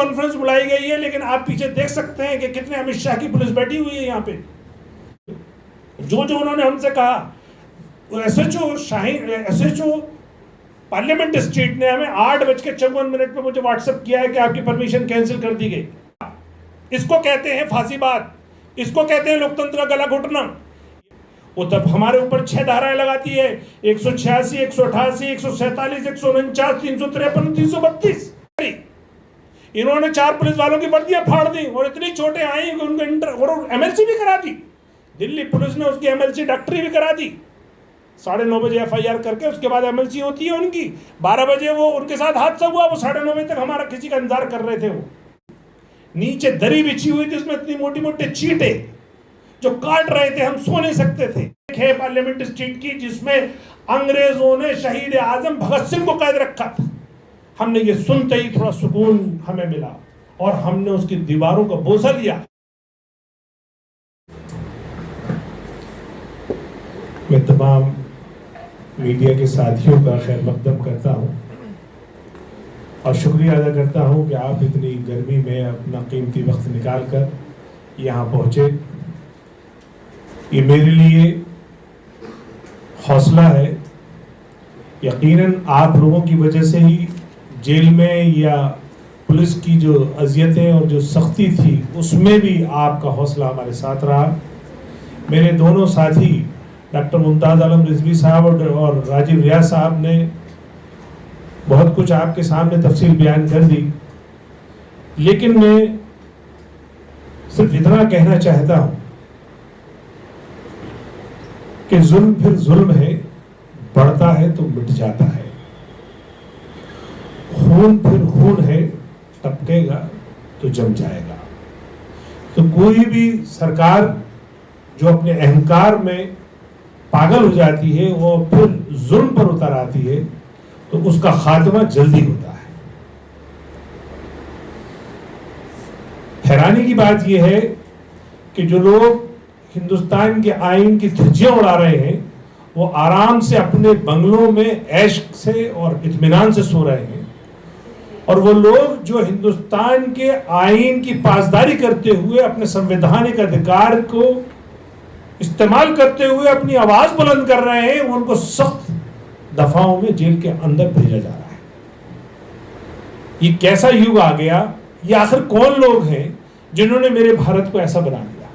Conference बुलाई गई है, लेकिन आप पीछे देख सकते हैं कि कितने अमित शाह की पुलिस बैठी हुई है यहाँ पे। जो जो उन्होंने हमसे कहा, एसएचओ पार्लियामेंट स्ट्रीट ने हमें 8:54 पे मुझे व्हाट्सएप किया है कि आपकी परमिशन कैंसिल कर दी गई। इसको कहते हैं फांसीबाद, इसको कहते हैं लोकतंत्र का गला घुटना। वो तब हमारे ऊपर 6 धाराएं लगाती है, 186, 188, 147, 149, 353, 332। इन्होंने 4 पुलिस वालों की वर्दियां फाड़ दी और इतनी चोटें आई कि उनको और एमएलसी भी करा दी। दिल्ली पुलिस ने उसकी एमएलसी डॉक्टरी भी करा दी। 9:30 बजे एफआईआर करके उसके बाद एमएलसी होती है उनकी। 12 बजे वो उनके साथ हादसा हुआ, वो 9:30 बजे तक हमारा किसी का इंतजार कर रहे थे। वो नीचे दरी बिछी हुई थी, उसमें इतनी मोटी मोटे चींटे जो काट रहे थे, हम सो नहीं सकते थे। है पार्लियामेंट स्ट्रीट की, जिसमें अंग्रेजों ने शहीद आजम भगत सिंह को कैद रखा था। हमने ये सुनते ही थोड़ा सुकून हमें मिला और हमने उसकी दीवारों का बोझा लिया। मैं तमाम मीडिया के साथियों का खैर मकदम करता हूं और शुक्रिया अदा करता हूं कि आप इतनी गर्मी में अपना कीमती वक्त निकाल कर यहाँ पहुँचे। ये मेरे लिए हौसला है। यकीनन आप लोगों की वजह से ही जेल में या पुलिस की जो अजियतें और जो सख्ती थी उसमें भी आपका हौसला हमारे साथ रहा। मेरे दोनों साथी डॉक्टर मुमताज़ आलम रिजवी साहब और राजीव रियाज साहब ने बहुत कुछ आपके सामने तफसील बयान कर दी, लेकिन मैं सिर्फ इतना कहना चाहता हूं कि जुल्म फिर जुल्म है, बढ़ता है तो मिट जाता है। खून फिर खून है, टपकेगा तो जम जाएगा। तो कोई भी सरकार जो अपने अहंकार में पागल हो जाती है, वो फिर जुल्म पर उतर आती है, तो उसका खात्मा जल्दी होता है। हैरानी की बात यह है कि जो लोग हिंदुस्तान के आईन की धज्जियां उड़ा रहे हैं, वो आराम से अपने बंगलों में ऐश से और इत्मीनान से सो रहे हैं, और वो लोग जो हिंदुस्तान के आईन की पासदारी करते हुए अपने संवैधानिक अधिकार को इस्तेमाल करते हुए अपनी आवाज बुलंद कर रहे हैं, उनको सख्त दफाओं में जेल के अंदर भेजा जा रहा है। ये कैसा युग आ गया? ये आखिर कौन लोग हैं जिन्होंने मेरे भारत को ऐसा बना दिया?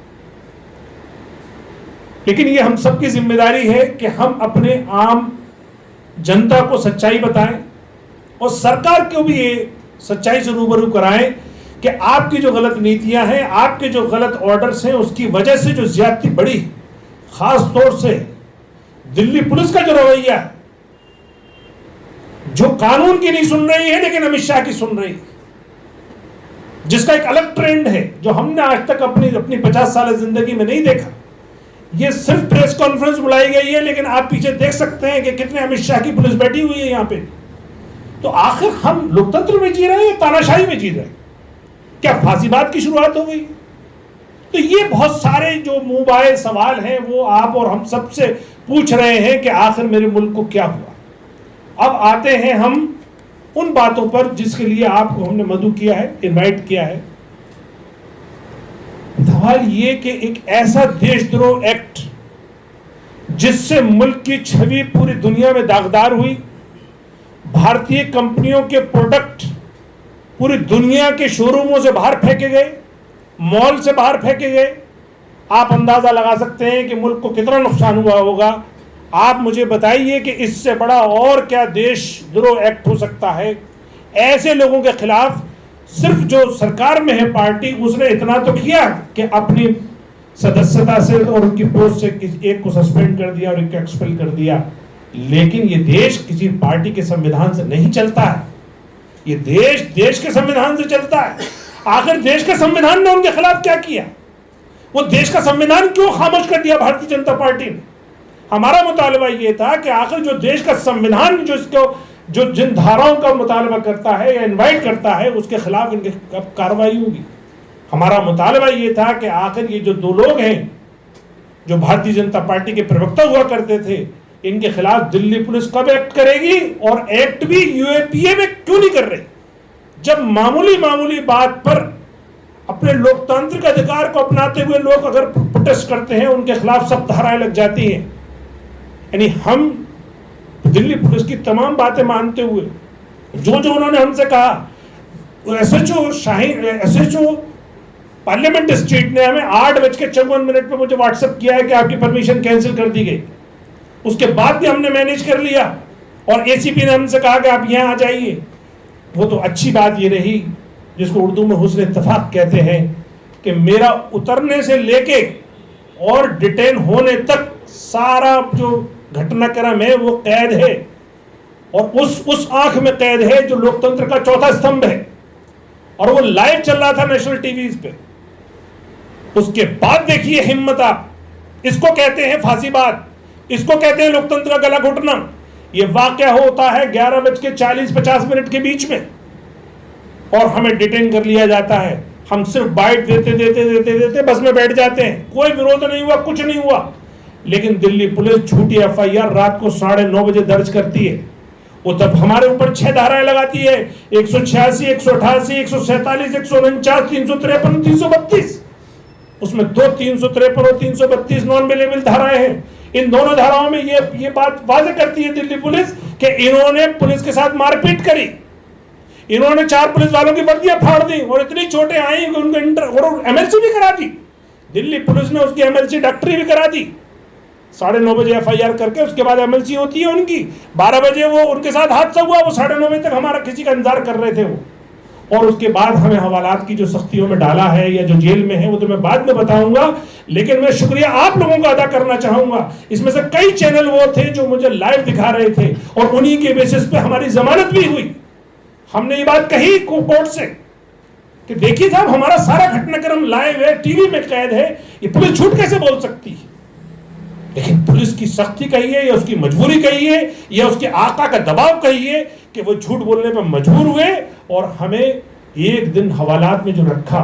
लेकिन ये हम सबकी जिम्मेदारी है कि हम अपने आम जनता को सच्चाई बताएं और सरकार को भी ये सच्चाई से रूबरू कराएं कि आपकी जो गलत नीतियां हैं, आपके जो गलत ऑर्डर्स हैं, उसकी वजह से जो ज्यादती बढ़ी, खास तौर से दिल्ली पुलिस का जो रवैया है, जो कानून की नहीं सुन रही है लेकिन अमित शाह की सुन रही है, जिसका एक अलग ट्रेंड है जो हमने आज तक अपनी 50 साल जिंदगी में नहीं देखा। ये सिर्फ प्रेस कॉन्फ्रेंस बुलाई गई है, लेकिन आप पीछे देख सकते हैं कि कितने अमित शाह की पुलिस बैठी हुई है यहाँ पे। तो आखिर हम लोकतंत्र में जी रहे हैं या तानाशाही में जी रहे हैं? क्या फांसीबाद की शुरुआत हो गई? तो ये बहुत सारे जो मुंहबाए सवाल हैं वो आप और हम सबसे पूछ रहे हैं कि आखिर मेरे मुल्क को क्या हुआ। अब आते हैं हम उन बातों पर जिसके लिए आपको हमने मदऊ किया है, इनवाइट किया है। सवाल ये कि एक ऐसा देशद्रोह एक्ट जिससे मुल्क की छवि पूरी दुनिया में दागदार हुई, भारतीय कंपनियों के प्रोडक्ट पूरी दुनिया के शोरूमों से बाहर फेंके गए, मॉल से बाहर फेंके गए। आप अंदाजा लगा सकते हैं कि मुल्क को कितना नुकसान हुआ होगा। आप मुझे बताइए कि इससे बड़ा और क्या देशद्रोह एक्ट हो सकता है? ऐसे लोगों के खिलाफ सिर्फ जो सरकार में है पार्टी, उसने इतना तो किया कि अपनी सदस्यता से और उनकी पोस्ट से एक को सस्पेंड कर दिया और एक को एक्सपेल कर दिया। लेकिन ये देश किसी पार्टी के संविधान से नहीं चलता है, ये देश के संविधान से चलता है। आखिर देश के संविधान ने उनके खिलाफ क्या किया? वो देश का संविधान क्यों खामोश कर दिया भारतीय जनता पार्टी ने? हमारा मुतालबा ये था कि आखिर जो देश का संविधान जो जिन धाराओं का मुतालबा करता है या इनवाइट करता है, उसके खिलाफ इनकी कार्रवाई होगी। हमारा मुतालबा ये था कि आखिर ये जो 2 लोग हैं जो भारतीय जनता पार्टी के प्रवक्ता हुआ करते थे, इनके खिलाफ दिल्ली पुलिस कब एक्ट करेगी और एक्ट भी यूएपीए में क्यों नहीं कर रही? जब मामूली मामूली बात पर अपने लोकतांत्रिक अधिकार को अपनाते हुए लोग अगर प्रोटेस्ट करते हैं, उनके खिलाफ सब धाराएं लग जाती हैं। यानी हम दिल्ली पुलिस की तमाम बातें मानते हुए जो जो उन्होंने हमसे कहा, एसएचओ पार्लियामेंट स्ट्रीट ने हमें 8:54 पे मुझे व्हाट्सएप किया है कि आपकी परमिशन कैंसिल कर दी गई। उसके बाद भी हमने मैनेज कर लिया और एसीपी ने हमसे कहा कि आप यहाँ आ जाइए। वो तो अच्छी बात ये रही, जिसको उर्दू में हुस्न इत्तफाक कहते हैं, कि मेरा उतरने से लेके और डिटेन होने तक सारा जो घटनाक्रम है वो कैद है, और उस आंख में कैद है जो लोकतंत्र का चौथा स्तंभ है, और वो लाइव चल रहा था नेशनल टीवीज पे। उसके बाद देखिए हिम्मत, आप इसको कहते हैं फांसीबाद, इसको कहते हैं लोकतंत्र का गला घुटना। ये वाकया होता है 11:40-50 के बीच में, और हमें डिटेन कर लिया जाता है। हम सिर्फ बाइट देते बस में बैठ जाते हैं, कोई विरोध नहीं हुआ, कुछ नहीं हुआ। लेकिन दिल्ली पुलिस झूठी एफआईआर रात को 9:30 बजे दर्ज करती है। वो तब हमारे ऊपर 6 धाराएं लगाती है, 186, 188, 147, 149, 353, 332। उसमें 2 353 और 332 नॉन अवेलेबल धाराएं हैं। इन दोनों धाराओं में ये बात वाज़ेह करती है दिल्ली पुलिस कि इन्होंने पुलिस के साथ मारपीट करी, इन्होंने 4 पुलिस वालों की वर्दियां फाड़ दी, और इतनी चोटें आई कि उनको एमएलसी भी करा दी। दिल्ली पुलिस ने उसकी एमएलसी डॉक्टरी भी करा दी। 9:30 बजे एफआईआर करके उसके बाद एमएलसी होती है उनकी। 12 बजे वो उनके साथ हादसा हुआ, वो 9:30 बजे तक हमारा किसी का इंतजार कर रहे थे वो। और उसके बाद हमें हवालात की जो सख्तियों में डाला है या जो जेल में है वो तो मैं बाद में बताऊंगा, लेकिन मैं शुक्रिया आप लोगों का अदा करना चाहूंगा। इसमें से कई चैनल वो थे जो मुझे लाइव दिखा रहे थे, और उन्हीं के बेसिस पे हमारी जमानत भी हुई। हमने ये बात कही कोर्ट से कि देखिए साहब, हमारा सारा घटनाक्रम लाइव है, टीवी में कैद है, ये पुलिस झूठ कैसे बोल सकती है? लेकिन पुलिस की सख्ती कहिए या उसकी मजबूरी कहिए या उसके आका का दबाव कहिए कि वो झूठ बोलने पर मजबूर हुए, और हमें एक दिन हवालात में जो रखा,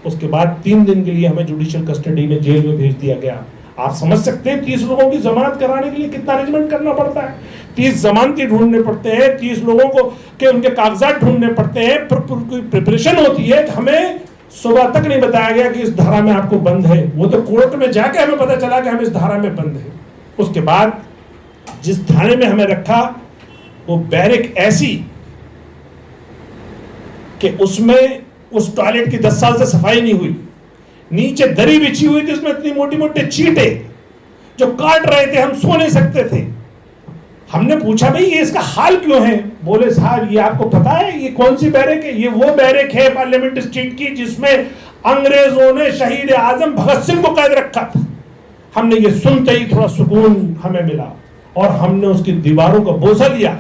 उसके बाद 3 दिन के लिए हमें जुडिशियल कस्टडी में जेल में भेज दिया गया। आप समझ सकते हैं 30 लोगों की जमानत कराने के लिए कितना अरेंजमेंट करना पड़ता है। 30 जमानती ढूंढने पड़ते हैं, 30 लोगों को के उनके कागजात ढूंढने पड़ते हैं, प्रिपरेशन होती है। हमें सुबह तक नहीं बताया गया कि इस धारा में आपको बंद है, वो तो कोर्ट में जाके हमें पता चला कि हम इस धारा में बंद है। उसके बाद जिस थाने में हमें रखा वो बैरक ऐसी कि उसमें उस टॉयलेट की 10 साल से सफाई नहीं हुई, नीचे दरी बिछी हुई थी, उसमें इतनी मोटी मोटी चींटे जो काट रहे थे, हम सो नहीं सकते थे। हमने पूछा भाई ये इसका हाल क्यों है? बोले साहब ये आपको पता है ये कौन सी बैरक है? ये वो बैरक है पार्लियामेंट स्ट्रीट की जिसमें अंग्रेजों ने शहीद आजम भगत सिंह को कैद रखा था। हमने ये सुनते ही थोड़ा सुकून हमें मिला, और हमने उसकी दीवारों का बोझा लिया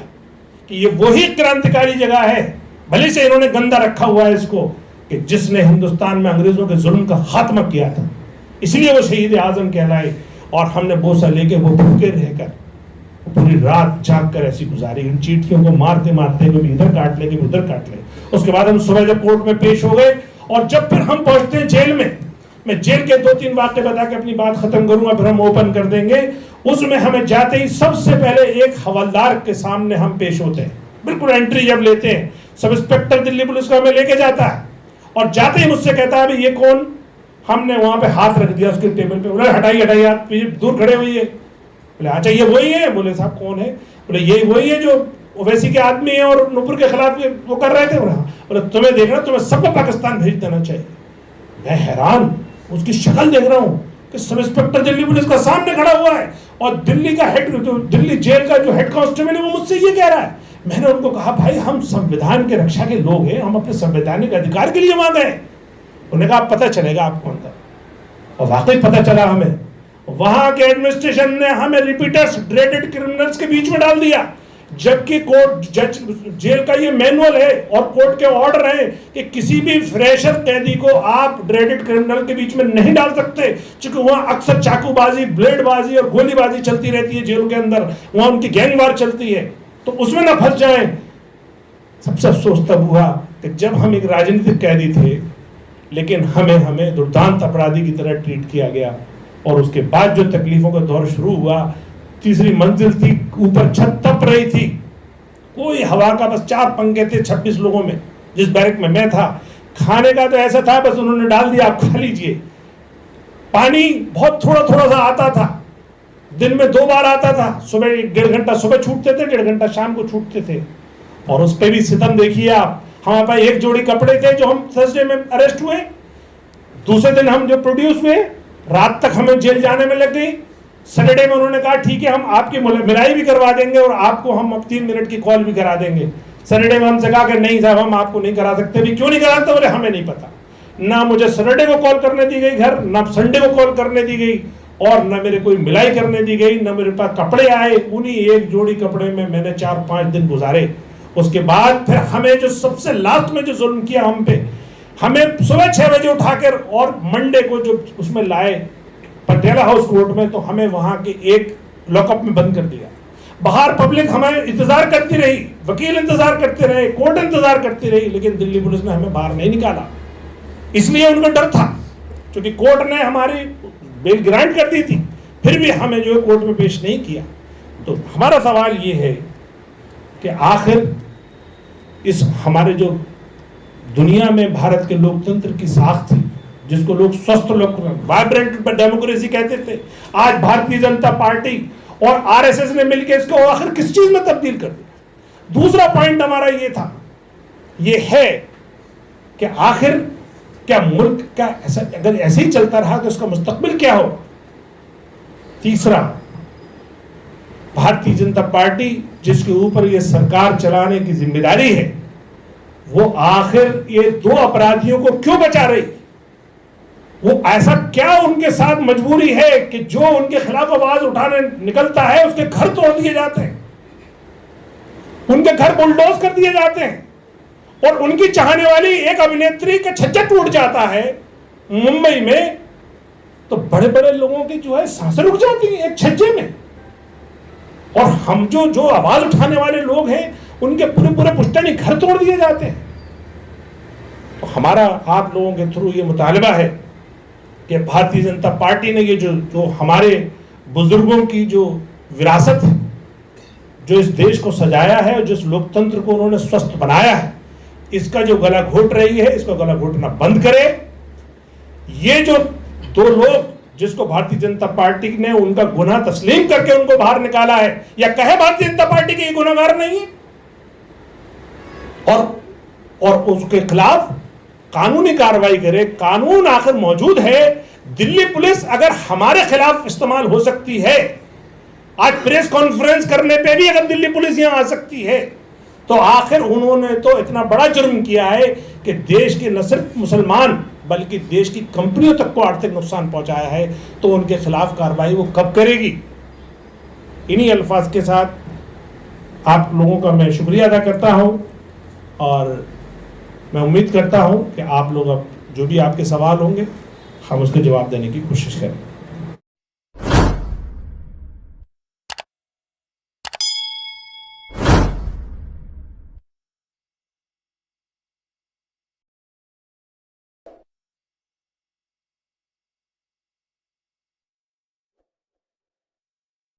कि ये वही क्रांतिकारी जगह है, भले से इन्होंने गंदा रखा हुआ है इसको, कि जिसने हिंदुस्तान में अंग्रेजों के जुल्म का खात्मा किया था, इसलिए वो शहीद आजम कहलाए। और हमने बोसा लेके वो भूखे रहकर पूरी रात जाग कर ऐसी गुजारी, इन चींटियों को मारते मारते कभी इधर काट ले कभी उधर काट ले। उसके बाद हम सुबह जब कोर्ट में पेश हो गए, और जब फिर हम पहुंचते हैं जेल में, मैं जेल के 2-3 वाक्य बता के अपनी बात खत्म करूंगा, फिर हम ओपन कर देंगे। उसमें हमें जाते ही सबसे पहले एक हवलदार के सामने हम पेश होते हैं। बिल्कुल एंट्री जब लेते हैं, सब इंस्पेक्टर दिल्ली पुलिस का हमें लेके जाता है, और जाते ही मुझसे कहता है ये कौन? हमने वहां पे हाथ रख दिया उसके टेबल पे, बोले हटाइए हटाइए, आप दूर खड़े हुई है। बोले अच्छा ये वही है? बोले साहब कौन है? बोले ये वही है जो ओवैसी के आदमी है और नूपुर के खिलाफ वो कर रहे थे। बोले तुम्हें देख रहा, तुम्हें सबको पाकिस्तान भेज देना चाहिए। मैं हैरान, उसकी शक्ल देख रहा हूँ कि सब इंस्पेक्टर दिल्ली पुलिस का सामने खड़ा हुआ है, और दिल्ली का हेड, दिल्ली जेल का जो हेड कांस्टेबल है वो मुझसे ये कह रहा है। मैंने उनको कहा भाई हम संविधान के रक्षा के लोग हैं, हम अपने संवैधानिक अधिकार के लिए वहां गए। उन्होंने कहा पता चलेगा आप कौन था, और वाकई पता चला हमें। वहां के एडमिनिस्ट्रेशन ने हमें रिपीटर्स, ड्रेडेड क्रिमिनल्स के बीच में डाल दिया, जबकि कोर्ट जज जेल का ये मैनुअल है और कोर्ट के ऑर्डर है कि किसी भी फ्रेशर कैदी को आप ड्रेडेड क्रिमिनल के बीच में नहीं डाल सकते, क्योंकि वहां अक्सर चाकूबाजी, ब्लेडबाजी और गोलीबाजी चलती रहती है जेल के अंदर, वहां उनकी गैंगवार चलती है, तो उसमें ना फंस जाएं। सबसे अफसोस तब हुआ कि जब हम एक राजनीतिक कैदी थे, लेकिन हमें दुर्दांत अपराधी की तरह ट्रीट किया गया। और उसके बाद जो तकलीफों का दौर शुरू हुआ, तीसरी मंजिल थी, ऊपर छत तप रही थी, कोई हवा का बस 4 पंखे थे 26 लोगों में, जिस बैरक में मैं था, खाने का तो ऐसा था बस उन्होंने डाल दिया आप खा लीजिए। पानी बहुत थोड़ा थोड़ा सा आता था, दिन में 2 बार आता था, सुबह 1.5 घंटा सुबह छूटते थे, 1.5 घंटा शाम को छूटते थे। और उस पर भी सितम देखिए आप, हमारे पास 1 जोड़ी कपड़े थे जो हम थर्सडे में अरेस्ट हुए, दूसरे दिन हम जो प्रोड्यूस हुए, रात तक हमें जेल जाने में लग गई। सैटरडे में उन्होंने कहा ठीक है हम आपकी मिलाई भी करवा देंगे और आपको हम अब 3 मिनट की कॉल भी करा देंगे। सैटरडे में हमसे कहा कि नहीं साहब हम आपको नहीं करा सकते। भी क्यों नहीं करा सकते? बोले हमें नहीं पता, ना मुझे सैटरडे को कॉल करने दी गई घर, ना संडे को कॉल करने दी गई, और न मेरे कोई मिलाई करने दी गई, न मेरे पास कपड़े आए। उन्हीं 1 जोड़ी कपड़े में मैंने 4-5 दिन गुजारे। उसके बाद फिर हमें जो सबसे लास्ट में जो जुल्म किया हम पे, हमें सुबह 6 बजे उठाकर और मंडे को जो उसमें लाए पटियाला हाउस कोर्ट में, तो हमें वहां के एक लॉकअप में बंद कर दिया। बाहर पब्लिक हमें इंतजार करती रही, वकील इंतजार करते रहे, कोर्ट इंतजार करती रही, लेकिन दिल्ली पुलिस ने हमें बाहर नहीं निकाला। इसलिए उनको डर था, क्योंकि कोर्ट ने हमारी बेल ग्रांट कर दी थी, फिर भी हमें जो है कोर्ट में पेश नहीं किया। तो हमारा सवाल ये है कि आखिर इस हमारे जो दुनिया में भारत के लोकतंत्र की साख थी, जिसको लोग स्वस्थ वाइब्रेंट डेमोक्रेसी कहते थे, आज भारतीय जनता पार्टी और आरएसएस ने मिलकर इसको आखिर किस चीज में तब्दील कर दिया। दूसरा पॉइंट हमारा ये था, ये है कि आखिर क्या मुल्क का ऐसा अगर ऐसे ही चलता रहा तो उसका मुस्तकबिल क्या हो। तीसरा, भारतीय जनता पार्टी जिसके ऊपर ये सरकार चलाने की जिम्मेदारी है, वो आखिर ये 2 अपराधियों को क्यों बचा रही? वो ऐसा क्या उनके साथ मजबूरी है कि जो उनके खिलाफ आवाज उठाने निकलता है उसके घर तोड़ दिए जाते हैं, उनके घर बुलडोज कर दिए जाते हैं, और उनकी चाहने वाली एक अभिनेत्री का छज्जा टूट जाता है मुंबई में, तो बड़े बड़े लोगों की जो है सांसें रुक जाती हैं एक छज्जे में। और हम जो आवाज उठाने वाले लोग हैं उनके पूरे पूरे पुश्तैनी घर तोड़ दिए जाते हैं। तो हमारा आप लोगों के थ्रू ये मुतालबा है कि भारतीय जनता पार्टी ने ये जो हमारे बुजुर्गों की जो विरासत है, जो इस देश को सजाया है और जिस लोकतंत्र को उन्होंने स्वस्थ बनाया है, इसका जो गला घोट रही है, इसका गला घोटना बंद करे। ये जो 2 लोग जिसको भारतीय जनता पार्टी ने उनका गुनाह तस्लीम करके उनको बाहर निकाला है, या कहे भारतीय जनता पार्टी के ये गुनाहगार नहीं है, और उसके खिलाफ कानूनी कार्रवाई करे। कानून आखिर मौजूद है। दिल्ली पुलिस अगर हमारे खिलाफ इस्तेमाल हो सकती है, आज प्रेस कॉन्फ्रेंस करने पे भी अगर दिल्ली पुलिस यहां आ सकती है, तो आखिर उन्होंने तो इतना बड़ा जुर्म किया है कि देश के न सिर्फ मुसलमान बल्कि देश की कंपनियों तक को आर्थिक नुकसान पहुंचाया है। तो उनके खिलाफ कार्रवाई वो कब करेगी? इन्हीं अल्फाज के साथ आप लोगों का मैं शुक्रिया अदा करता हूं, और मैं उम्मीद करता हूं कि आप लोग अब जो भी आपके सवाल होंगे हम उसके जवाब देने की कोशिश करें।